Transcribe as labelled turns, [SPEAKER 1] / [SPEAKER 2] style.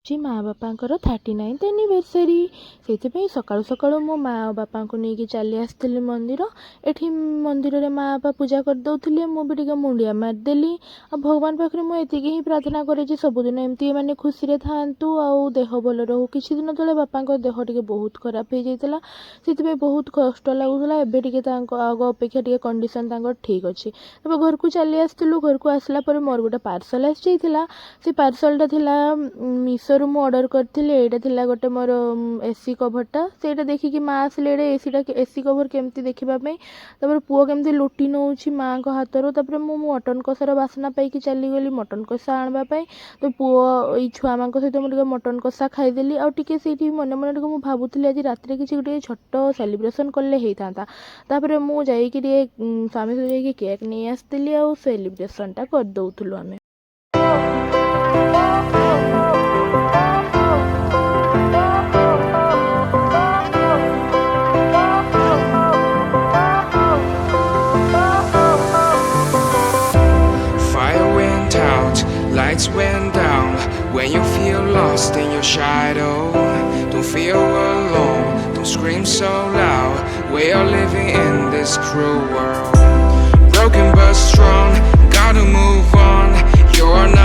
[SPEAKER 1] माँ बापांकर 39th anniversary से सकाळु सकाळु मो माँ बापा को लेकिन चली आसती मंदिर। एठी मंदिर रे माँ बापा पूजा कर दउथिले, मु भी टिके मुंडिया मारदेली। आ भगवान पाखरे मु एतिकी ही प्रार्थना करे जे सबुदिन एमती माने खुशी रे थांतु आ देह भल रहू। किछि दिन तले बापांको देह टिके बहुत खराब हो जाइतला, सेति बहुत कष्ट लागुतला। एबे टिके तांको आगो अपेक्षा टिके कंडीशन तांको ठीक अछि। तबे घर को चली आसतिलु। घर को आसला पर मोर गोटे पार्सल आसी जाइतला। से पार्सलटा थिला मीशो रु मु ऑर्डर करथिले। एटा थिला गोटे मोर एसी कभरटा। सेटा देखिकी माँ आसले एसी कभर केमती देखिबा पई। तपर पुओ केमती लुटी नउछि माँ को हातरो। तपर मु मटन कषार बासना पाइकी चली गली मटन कषा आनबा पई। तो पुओ ई छुआ मांक सहित मु टिके मटन कषा खाइदेली। आ टिके सेठी मने मने टिके मु भाबुथिले आज रात्रि किछि गोटे छोट सेलिब्रेशन करले हेइतांता। तापर मु जाईकी टिके स्वामी सहित जाईकी केक नै आसतिली आ सेलिब्रेशनटा कर दउथुलु आमे।
[SPEAKER 2] Lights went down when you feel lost in your shadow. Don't feel alone, don't scream so loud. We are living in this cruel world. Broken but strong, gotta move on. You're not